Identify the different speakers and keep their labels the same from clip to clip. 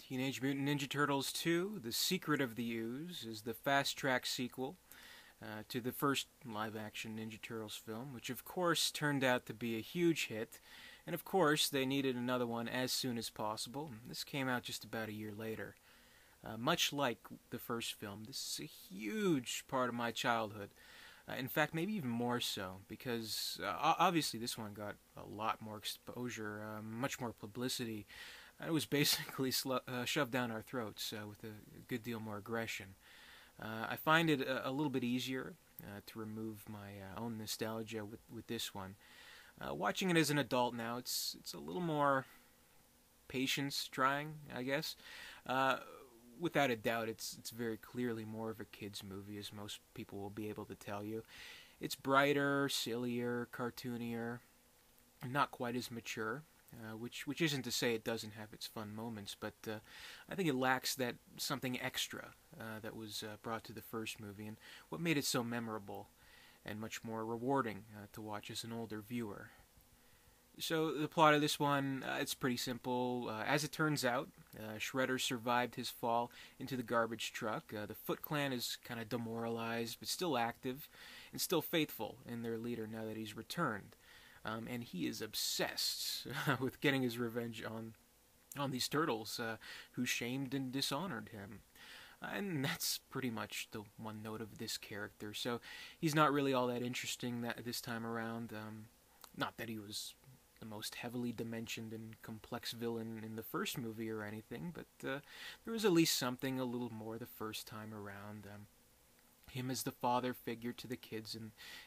Speaker 1: Teenage Mutant Ninja Turtles 2, The Secret of the Ooze, is the fast-track sequel to the first live-action Ninja Turtles film, which of course turned out to be a huge hit, and of course they needed another one as soon as possible. This came out just about a year later. Much like the first film, this is a huge part of my childhood. In fact, maybe even more so, because obviously this one got a lot more exposure, much more publicity. It was basically shoved down our throats with a good deal more aggression. I find it a little bit easier to remove my own nostalgia with this one. Watching it as an adult now, it's a little more patience trying, I guess. Without a doubt, it's very clearly more of a kid's movie, as most people will be able to tell you. It's brighter, sillier, cartoonier, not quite as mature, which isn't to say it doesn't have its fun moments, but I think it lacks that something extra that was brought to the first movie, and what made it so memorable and much more rewarding to watch as an older viewer. So the plot of this one, it's pretty simple. As it turns out, Shredder survived his fall into the garbage truck. The Foot Clan is kind of demoralized, but still active, and still faithful in their leader now that he's returned. And he is obsessed with getting his revenge on these turtles who shamed and dishonored him. And that's pretty much the one note of this character. So he's not really all that interesting this time around. Not that he was the most heavily dimensioned and complex villain in the first movie or anything, but there was at least something a little more the first time around. Him as the father figure to the kids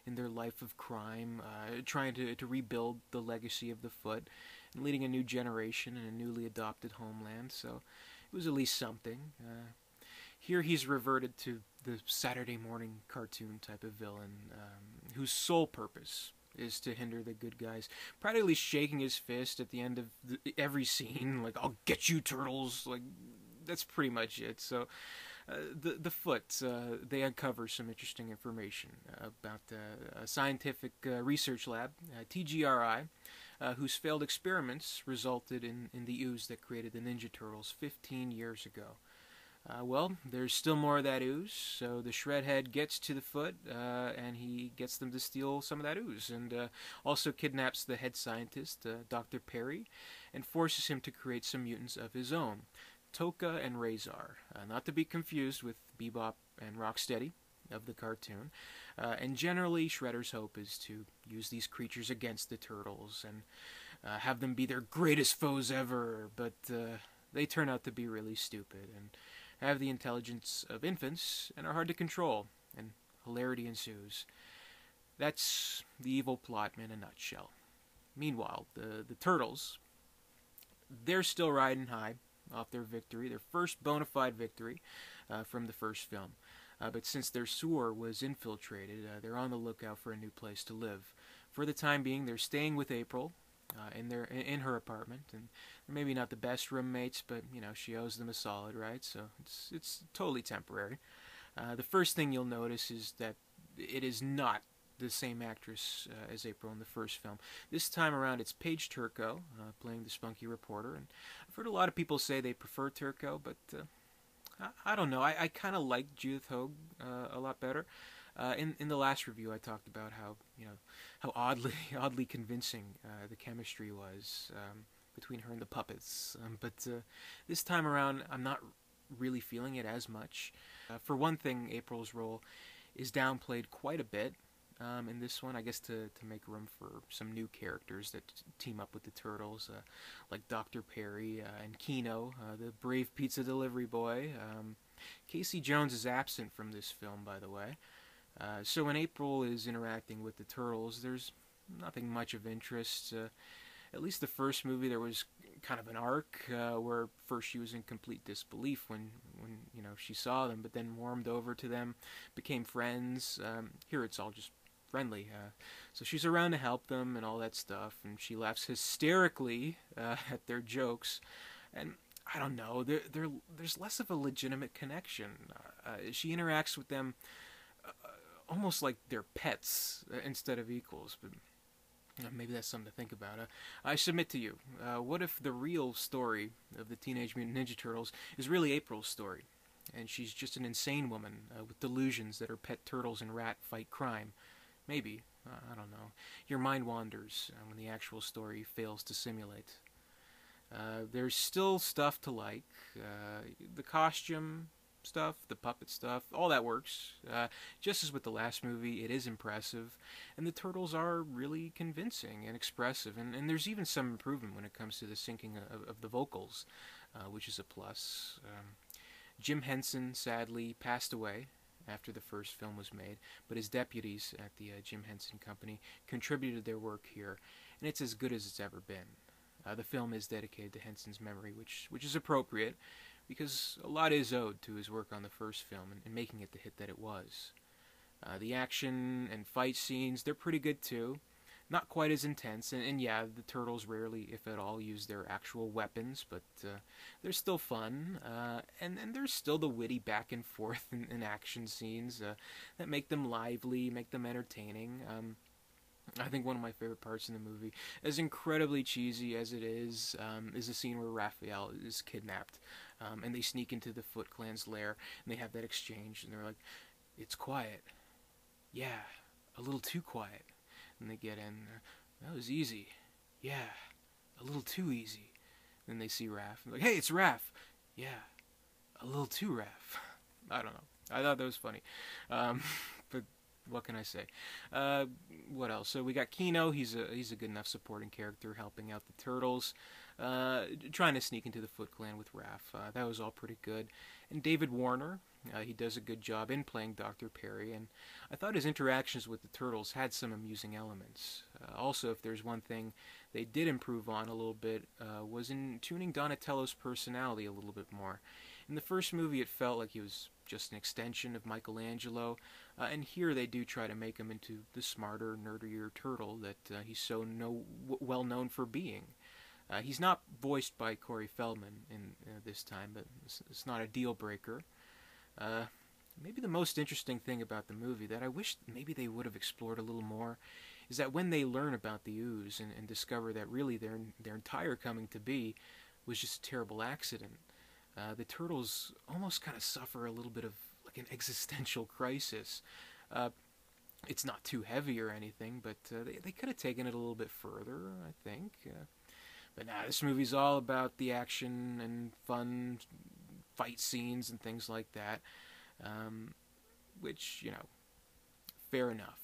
Speaker 1: in their life of crime, trying to rebuild the legacy of the Foot, and leading a new generation in a newly adopted homeland, so it was at least something. Here he's reverted to the Saturday morning cartoon type of villain, whose sole purpose is to hinder the good guys, practically shaking his fist at the end of every scene, like, "I'll get you, turtles!" Like, that's pretty much it. So, the Foot, they uncover some interesting information about a scientific research lab, TGRI, whose failed experiments resulted in the ooze that created the Ninja Turtles 15 years ago. Well, there's still more of that ooze, so the Shredhead gets to the Foot, and he gets them to steal some of that ooze, and also kidnaps the head scientist, Dr. Perry, and forces him to create some mutants of his own, Toka and Razor, not to be confused with Bebop and Rocksteady of the cartoon. And generally, Shredder's hope is to use these creatures against the Turtles, and have them be their greatest foes ever, but they turn out to be really stupid, and have the intelligence of infants, and are hard to control, and hilarity ensues. That's the evil plot in a nutshell. Meanwhile, the Turtles, they're still riding high off their victory, their first bona fide victory from the first film. But since their sewer was infiltrated, they're on the lookout for a new place to live. For the time being, they're staying with April in her apartment, and they're maybe not the best roommates, but she owes them a solid, right? So it's totally temporary. The first thing you'll notice is that it is not the same actress as April in the first film. This time around, it's Paige Turco playing the spunky reporter, and I've heard a lot of people say they prefer Turco, but I don't know. I kind of like Judith Hoag a lot better. In the last review, I talked about how oddly convincing the chemistry was between her and the puppets. But this time around, I'm not really feeling it as much. For one thing, April's role is downplayed quite a bit in this one, I guess to make room for some new characters that team up with the Turtles, like Dr. Perry and Keno, the brave pizza delivery boy. Casey Jones is absent from this film, by the way. So when April is interacting with the Turtles, there's nothing much of interest. At least the first movie, there was kind of an arc where first she was in complete disbelief when she saw them, but then warmed over to them, became friends. Here it's all just friendly. So she's around to help them and all that stuff, and she laughs hysterically at their jokes. And I don't know, there's less of a legitimate connection. She interacts with them almost like they're pets instead of equals. But Maybe that's something to think about. I submit to you, what if the real story of the Teenage Mutant Ninja Turtles is really April's story? And she's just an insane woman with delusions that her pet turtles and rat fight crime. Maybe. I don't know. Your mind wanders when the actual story fails to simulate. There's still stuff to like. The costume stuff, the puppet stuff, all that works. Just as with the last movie, it is impressive, and the turtles are really convincing and expressive, and there's even some improvement when it comes to the syncing of the vocals, which is a plus. Jim Henson sadly passed away after the first film was made, but his deputies at the Jim Henson Company contributed their work here, and it's as good as it's ever been. The film is dedicated to Henson's memory, which is appropriate, because a lot is owed to his work on the first film and making it the hit that it was. The action and fight scenes, they're pretty good too. Not quite as intense, and yeah, the turtles rarely, if at all, use their actual weapons, but they're still fun, and there's still the witty back and forth in action scenes that make them lively, make them entertaining. I think one of my favorite parts in the movie, as incredibly cheesy as it is the scene where Raphael is kidnapped, and they sneak into the Foot Clan's lair, and they have that exchange, and they're like, "It's quiet." "Yeah, a little too quiet." And they get in, "That was easy." "Yeah, a little too easy." Then they see Raph, and they're like, "Hey, it's Raph." "Yeah, a little too Raph." I don't know. I thought that was funny. But what can I say? What else? So we got Kino. He's a good enough supporting character, helping out the turtles, trying to sneak into the Foot Clan with Raph. That was all pretty good. And David Warner, he does a good job in playing Dr. Perry, and I thought his interactions with the turtles had some amusing elements. Also, if there's one thing they did improve on a little bit, was in tuning Donatello's personality a little bit more. In the first movie, it felt like he was just an extension of Michelangelo, and here they do try to make him into the smarter, nerdier turtle that he's so well known for being. He's not voiced by Corey Feldman in this time, but it's not a deal breaker. Maybe the most interesting thing about the movie that I wish maybe they would have explored a little more is that when they learn about the Ooze and discover that really their entire coming to be was just a terrible accident, the turtles almost kind of suffer a little bit of like an existential crisis. It's not too heavy or anything, but they could have taken it a little bit further, I think. But nah, this movie's all about the action and fun fight scenes and things like that, which, fair enough,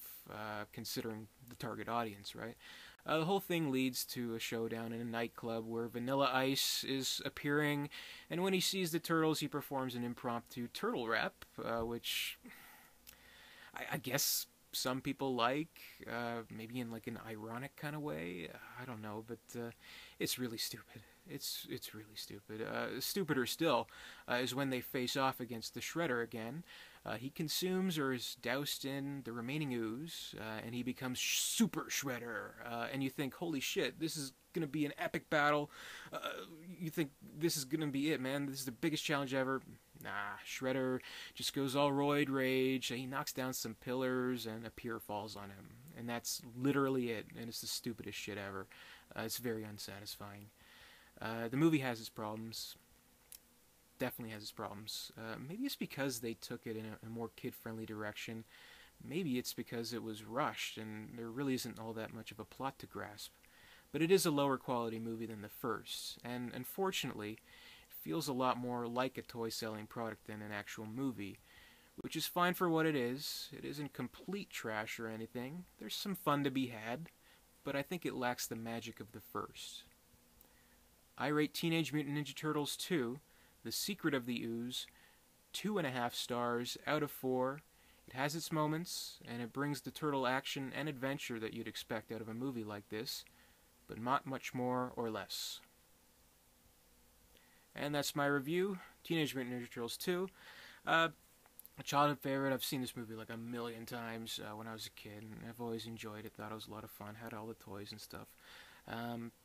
Speaker 1: considering the target audience, right? The whole thing leads to a showdown in a nightclub where Vanilla Ice is appearing, and when he sees the turtles, he performs an impromptu turtle rap, which I guess some people like, maybe in like an ironic kind of way. I don't know, but it's really stupid. It's really stupid. Stupider still is when they face off against the Shredder again. He consumes or is doused in the remaining ooze, and he becomes Super Shredder. And you think, holy shit, this is going to be an epic battle. You think this is going to be it, man. This is the biggest challenge ever. Nah, Shredder just goes all roid rage. He knocks down some pillars, and a pier falls on him. And that's literally it, and it's the stupidest shit ever. It's very unsatisfying. The movie has its problems. Definitely has its problems. Maybe it's because they took it in a more kid-friendly direction. Maybe it's because it was rushed and there really isn't all that much of a plot to grasp. But it is a lower quality movie than the first, and unfortunately, it feels a lot more like a toy-selling product than an actual movie, which is fine for what it is. It isn't complete trash or anything. There's some fun to be had, but I think it lacks the magic of the first. I rate Teenage Mutant Ninja Turtles 2, The Secret of the Ooze, 2.5 stars out of 4. It has its moments, and it brings the turtle action and adventure that you'd expect out of a movie like this, but not much more or less. And that's my review, Teenage Mutant Ninja Turtles 2. A childhood favorite. I've seen this movie like a million times when I was a kid, and I've always enjoyed it, thought it was a lot of fun, had all the toys and stuff.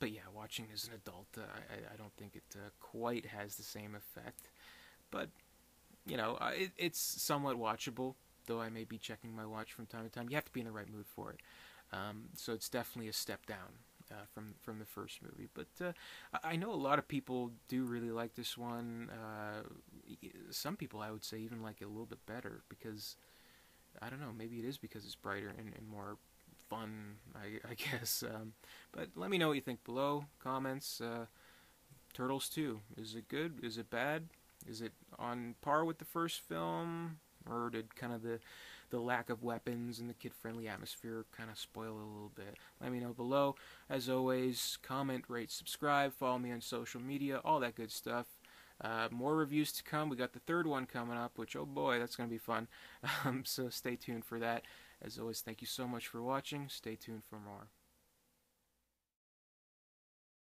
Speaker 1: But yeah, watching as an adult, I don't think it quite has the same effect. But, it's somewhat watchable, though I may be checking my watch from time to time. You have to be in the right mood for it. So it's definitely a step down from the first movie. But I know a lot of people do really like this one. Some people, I would say, even like it a little bit better because I don't know. Maybe it is because it's brighter and more fun. I guess. But let me know what you think below. Comments. Turtles 2. Is it good? Is it bad? Is it on par with the first film? Or did kind of the lack of weapons and the kid-friendly atmosphere kind of spoil it a little bit? Let me know below. As always, comment, rate, subscribe, follow me on social media, all that good stuff. More reviews to come. We got the third one coming up, which, oh boy, that's going to be fun. So stay tuned for that. As always, thank you so much for watching. Stay tuned for more.